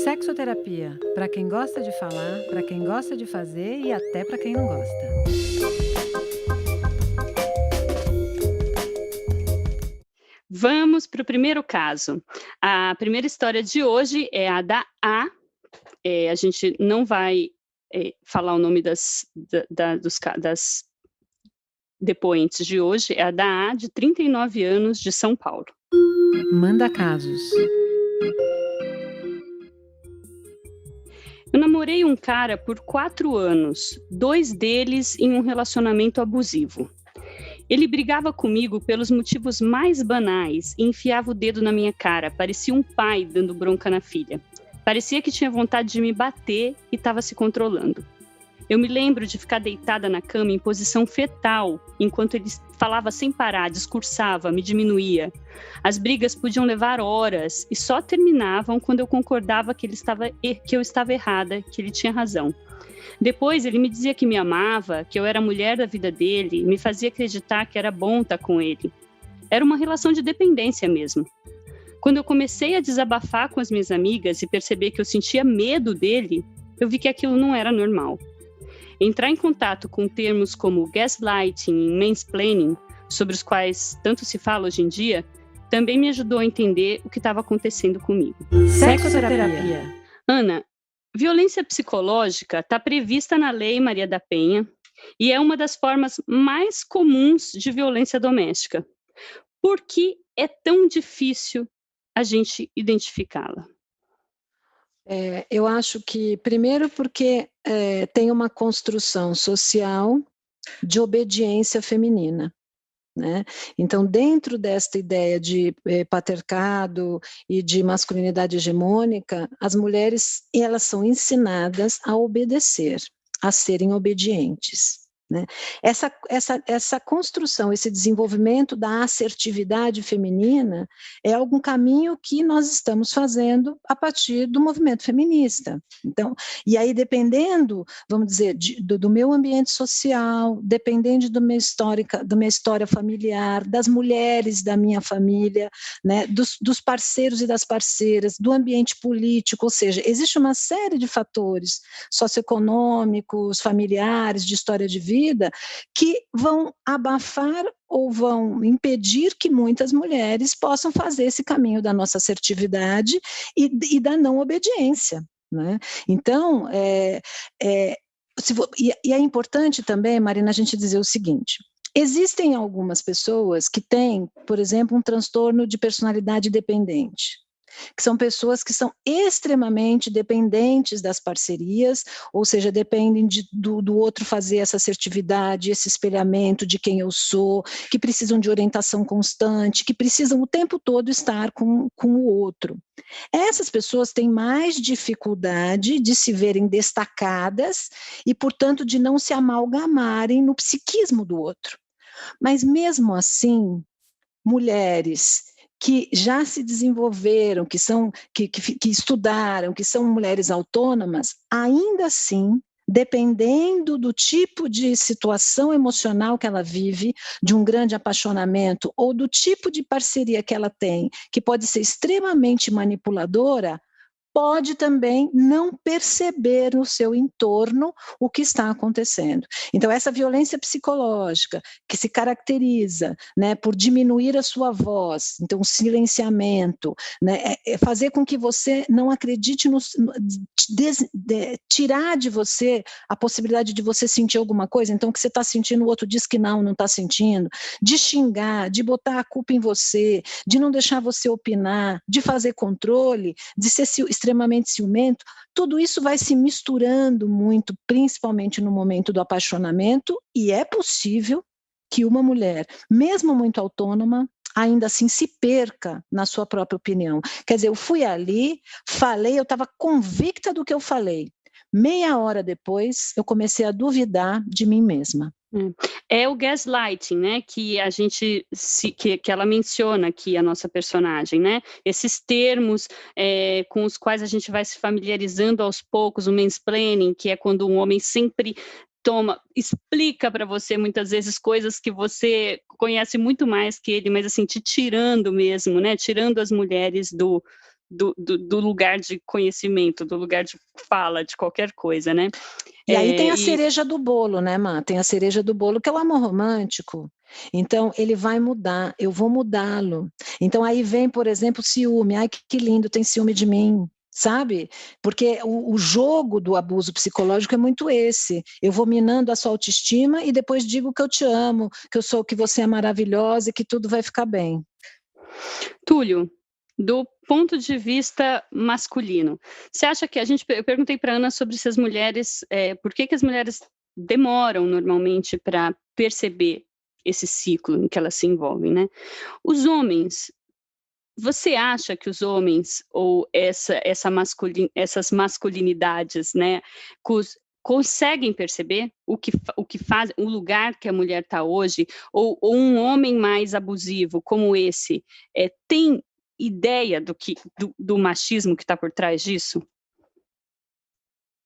Sexoterapia, para quem gosta de falar, para quem gosta de fazer e até para quem não gosta. Vamos para o primeiro caso. A primeira história de hoje é a da A. A gente não vai falar o nome das depoentes de hoje. É a da A, de 39 anos, de São Paulo. Manda casos. Eu namorei um cara por 4 anos, 2 deles em um relacionamento abusivo. Ele brigava comigo pelos motivos mais banais e enfiava o dedo na minha cara, parecia um pai dando bronca na filha. Parecia que tinha vontade de me bater e estava se controlando. Eu me lembro de ficar deitada na cama em posição fetal, enquanto ele falava sem parar, discursava, me diminuía. As brigas podiam levar horas e só terminavam quando eu concordava que eu estava errada, que ele tinha razão. Depois ele me dizia que me amava, que eu era a mulher da vida dele, me fazia acreditar que era bom estar com ele. Era uma relação de dependência mesmo. Quando eu comecei a desabafar com as minhas amigas e perceber que eu sentia medo dele, eu vi que aquilo não era normal. Entrar em contato com termos como gaslighting e mansplaining, sobre os quais tanto se fala hoje em dia, também me ajudou a entender o que estava acontecendo comigo. Sexoterapia. Ana, violência psicológica está prevista na Lei Maria da Penha e é uma das formas mais comuns de violência doméstica. Por que é tão difícil a gente identificá-la? Eu acho que, primeiro, porque tem uma construção social de obediência feminina, né? Então, dentro desta ideia de patriarcado e de masculinidade hegemônica, as mulheres elas são ensinadas a obedecer, a serem obedientes. Né? Essa construção, esse desenvolvimento da assertividade feminina é algum caminho que nós estamos fazendo a partir do movimento feminista. Então, e aí dependendo, vamos dizer, do meu ambiente social, dependendo da minha história familiar, das mulheres da minha família, né, dos parceiros e das parceiras, do ambiente político, ou seja, existe uma série de fatores socioeconômicos, familiares, de história de vida, que vão abafar ou vão impedir que muitas mulheres possam fazer esse caminho da nossa assertividade e da não obediência. Né? Então, é importante também, Marina, a gente dizer o seguinte: existem algumas pessoas que têm, por exemplo, um transtorno de personalidade dependente, que são pessoas que são extremamente dependentes das parcerias, ou seja, dependem do outro fazer essa assertividade, esse espelhamento de quem eu sou, que precisam de orientação constante, que precisam o tempo todo estar com o outro. Essas pessoas têm mais dificuldade de se verem destacadas e, portanto, de não se amalgamarem no psiquismo do outro. Mas, mesmo assim, mulheres que já se desenvolveram, que estudaram, que são mulheres autônomas, ainda assim, dependendo do tipo de situação emocional que ela vive, de um grande apaixonamento, ou do tipo de parceria que ela tem, que pode ser extremamente manipuladora, pode também não perceber no seu entorno o que está acontecendo. Então, essa violência psicológica, que se caracteriza, né, por diminuir a sua voz, então, o silenciamento, né, fazer com que você não acredite, tirar de você a possibilidade de você sentir alguma coisa, então, o que você está sentindo, o outro diz que não está sentindo, de xingar, de botar a culpa em você, de não deixar você opinar, de fazer controle, de ser extremamente ciumento, tudo isso vai se misturando muito, principalmente no momento do apaixonamento, e é possível que uma mulher, mesmo muito autônoma, ainda assim se perca na sua própria opinião. Quer dizer, eu fui ali, falei, eu estava convicta do que eu falei. Meia hora depois, eu comecei a duvidar de mim mesma. É o gaslighting, né, que a gente que ela menciona aqui, a nossa personagem, né? Esses termos com os quais a gente vai se familiarizando aos poucos, o mansplaining, que é quando um homem sempre explica para você muitas vezes coisas que você conhece muito mais que ele, mas assim, te tirando mesmo, né? Tirando as mulheres do lugar de conhecimento, do lugar de fala, de qualquer coisa, né? E aí tem a cereja do bolo, né, Má? Tem a cereja do bolo, que é o amor romântico. Então, ele vai mudar, eu vou mudá-lo. Então, aí vem, por exemplo, ciúme. Ai, que lindo, tem ciúme de mim, sabe? Porque o jogo do abuso psicológico é muito esse. Eu vou minando a sua autoestima e depois digo que eu te amo, que você é maravilhosa e que tudo vai ficar bem. Túlio, do ponto de vista masculino, você acha que eu perguntei para Ana sobre se as mulheres, por que as mulheres demoram normalmente para perceber esse ciclo em que elas se envolvem, né? Os homens, você acha que os homens ou essas masculinidades, né, conseguem perceber o que faz, o lugar que a mulher está hoje, ou um homem mais abusivo como esse tem ideia do machismo que está por trás disso?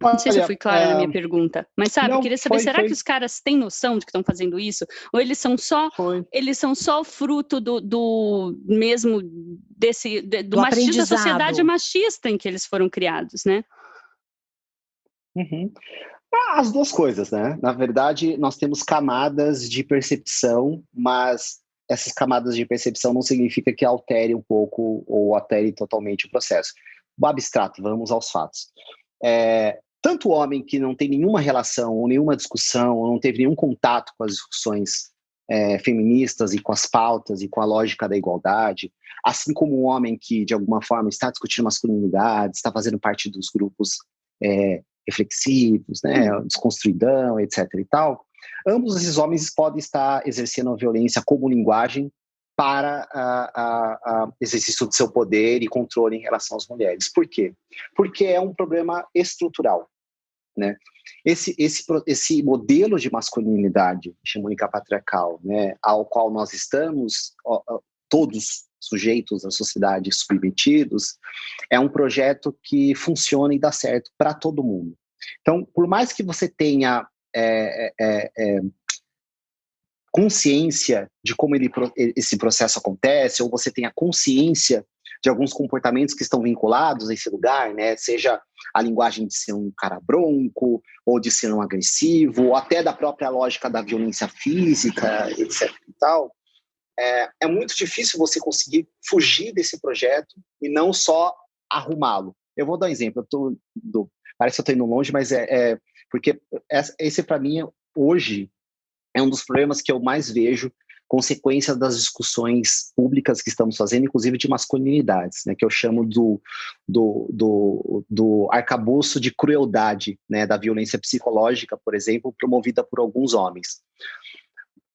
Não sei se eu fui clara na minha pergunta, mas sabe, eu queria saber, será que os caras têm noção de que estão fazendo isso? Ou eles são só fruto do mesmo do machismo, da sociedade machista em que eles foram criados, né? Uhum. As duas coisas, né? Na verdade, nós temos camadas de percepção, mas essas camadas de percepção não significa que altere um pouco ou altere totalmente o processo. O abstrato, vamos aos fatos. Tanto o homem que não tem nenhuma relação ou nenhuma discussão, ou não teve nenhum contato com as discussões feministas e com as pautas e com a lógica da igualdade, assim como o homem que, de alguma forma, está discutindo masculinidade, está fazendo parte dos grupos reflexivos, né, desconstruidão, etc. e tal, ambos esses homens podem estar exercendo a violência como linguagem para exercício do seu poder e controle em relação às mulheres. Por quê? Porque é um problema estrutural, né? Esse modelo de masculinidade hegemônica patriarcal, né, ao qual nós estamos todos sujeitos à sociedade submetidos, é um projeto que funciona e dá certo para todo mundo. Então, por mais que você tenha consciência de como esse processo acontece, ou você tenha consciência de alguns comportamentos que estão vinculados a esse lugar, né? Seja a linguagem de ser um cara bronco, ou de ser um agressivo, ou até da própria lógica da violência física, etc. e tal, é muito difícil você conseguir fugir desse projeto e não só arrumá-lo. Eu vou dar um exemplo. Parece que eu estou indo longe, mas porque esse, para mim, hoje, é um dos problemas que eu mais vejo, consequência das discussões públicas que estamos fazendo, inclusive de masculinidades, né, que eu chamo do arcabouço de crueldade, né, da violência psicológica, por exemplo, promovida por alguns homens.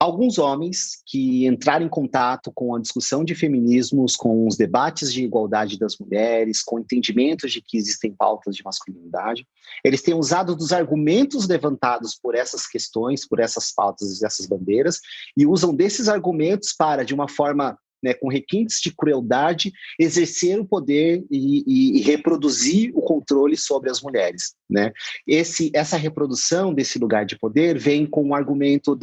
Alguns homens que entraram em contato com a discussão de feminismos, com os debates de igualdade das mulheres, com entendimentos de que existem pautas de masculinidade, eles têm usado dos argumentos levantados por essas questões, por essas pautas e essas bandeiras, e usam desses argumentos para, de uma forma, né, com requintes de crueldade, exercer o poder e reproduzir o controle sobre as mulheres, né? Essa reprodução desse lugar de poder vem com o argumento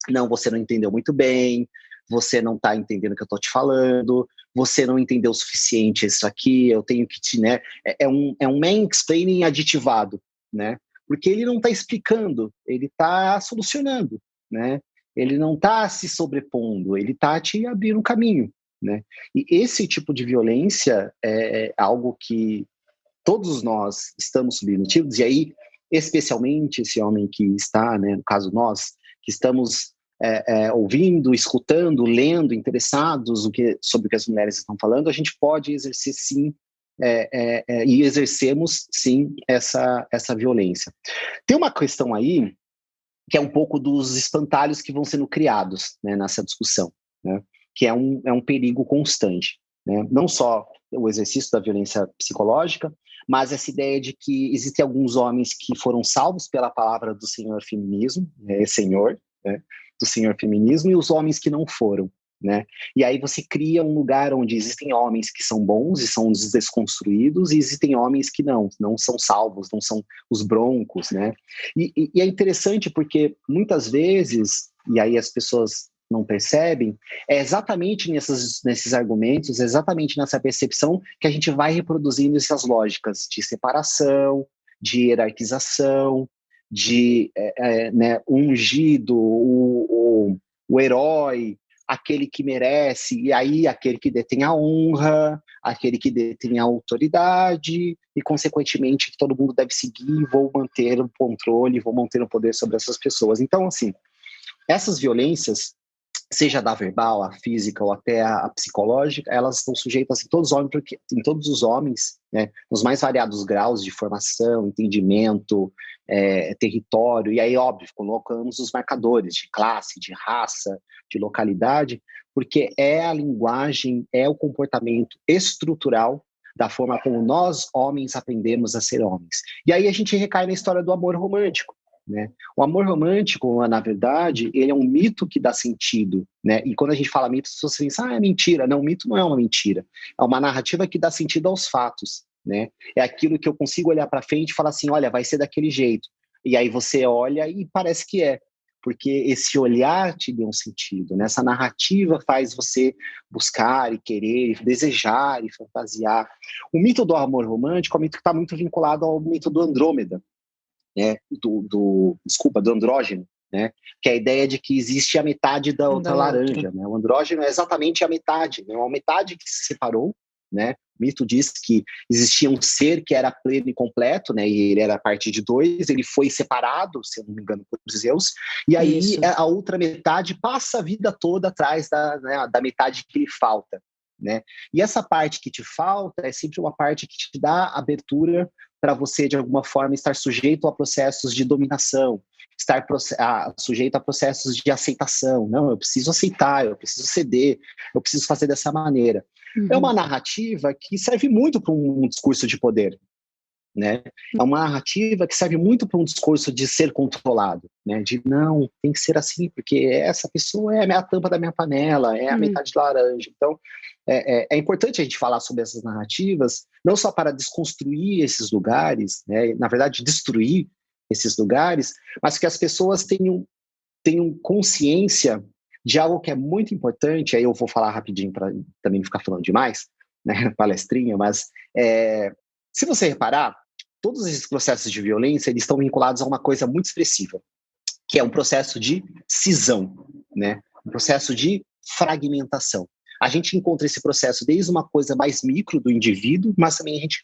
não, você não entendeu muito bem, você não está entendendo o que eu estou te falando, você não entendeu o suficiente isso aqui, eu tenho que te, né? É um mansplaining aditivado, né? Porque ele não está explicando, ele está solucionando, né? Ele não está se sobrepondo, ele está te abrindo um caminho, né? E esse tipo de violência é algo que todos nós estamos submetidos, e aí, especialmente esse homem que está, né, no caso nós, que estamos ouvindo, escutando, lendo, interessados sobre o que as mulheres estão falando, a gente pode exercer sim, e exercemos sim essa violência. Tem uma questão aí que é um pouco dos espantalhos que vão sendo criados, né, nessa discussão, né, que é um perigo constante, né, não só o exercício da violência psicológica, mas essa ideia de que existem alguns homens que foram salvos pela palavra do senhor feminismo, senhor, né, do senhor feminismo, e os homens que não foram, né? E aí você cria um lugar onde existem homens que são bons e são desconstruídos, e existem homens que não são salvos, não são os broncos, né? E é interessante porque muitas vezes, e aí as pessoas não percebem, é exatamente nesses argumentos, exatamente nessa percepção que a gente vai reproduzindo essas lógicas de separação, de hierarquização, de né, o ungido, o herói, aquele que merece, e aí aquele que detém a honra, aquele que detém a autoridade, e consequentemente que todo mundo deve seguir, vou manter o controle, vou manter o poder sobre essas pessoas. Então, assim, essas violências, seja da verbal, a física ou até a psicológica, elas estão sujeitas em todos os homens, né, nos mais variados graus de formação, entendimento, território, e aí, óbvio, colocamos os marcadores de classe, de raça, de localidade, porque é a linguagem, é o comportamento estrutural da forma como nós, homens, aprendemos a ser homens. E aí a gente recai na história do amor romântico, né? O amor romântico, na verdade, ele é um mito que dá sentido, né? E quando a gente fala mito, as pessoas pensam, é mentira. Não, mito não é uma mentira. É uma narrativa que dá sentido aos fatos, né? É aquilo que eu consigo olhar para frente e falar assim, olha, vai ser daquele jeito. E aí você olha e parece que é. Porque esse olhar te deu um sentido, né? Essa narrativa faz você buscar e querer, e desejar e fantasiar. O mito do amor romântico é um mito que está muito vinculado ao mito do Andrômeda, né, do andrógeno, né, que é a ideia de que existe a metade da outra laranja, né, o andrógeno é exatamente a metade, né, uma metade que se separou, né, o mito diz que existia um ser que era pleno e completo, né, e ele era a partir de dois, ele foi separado, se eu não me engano, por Zeus, e aí a outra metade passa a vida toda atrás da metade que lhe falta, né, e essa parte que te falta é sempre uma parte que te dá abertura para você, de alguma forma, estar sujeito a processos de dominação, estar sujeito a processos de aceitação. Não, eu preciso aceitar, eu preciso ceder, eu preciso fazer dessa maneira. Uhum. É uma narrativa que serve muito para um discurso de poder, né? É uma narrativa que serve muito para um discurso de ser controlado, né? De não, tem que ser assim, porque essa pessoa é a tampa da minha panela, é a metade de laranja. Então, é importante a gente falar sobre essas narrativas, não só para desconstruir esses lugares, né? Na verdade, destruir esses lugares, mas que as pessoas tenham consciência de algo que é muito importante. Aí eu vou falar rapidinho para também não ficar falando demais, né? Palestrinha, mas se você reparar, todos esses processos de violência, eles estão vinculados a uma coisa muito expressiva, que é um processo de cisão, né? Um processo de fragmentação. A gente encontra esse processo desde uma coisa mais micro do indivíduo, mas também a gente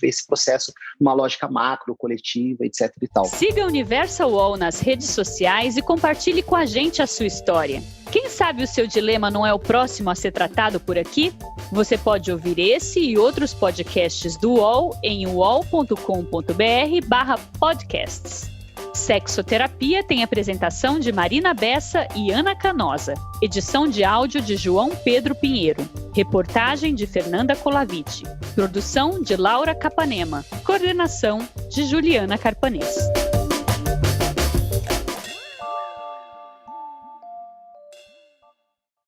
vê esse processo numa lógica macro, coletiva, etc. e tal. Siga a Universal UOL nas redes sociais e compartilhe com a gente a sua história. Quem sabe o seu dilema não é o próximo a ser tratado por aqui? Você pode ouvir esse e outros podcasts do UOL em uol.com.br/podcasts. Sexoterapia tem apresentação de Marina Bessa e Ana Canosa. Edição de áudio de João Pedro Pinheiro. Reportagem de Fernanda Colaviti. Produção de Laura Capanema. Coordenação de Juliana Carpanês.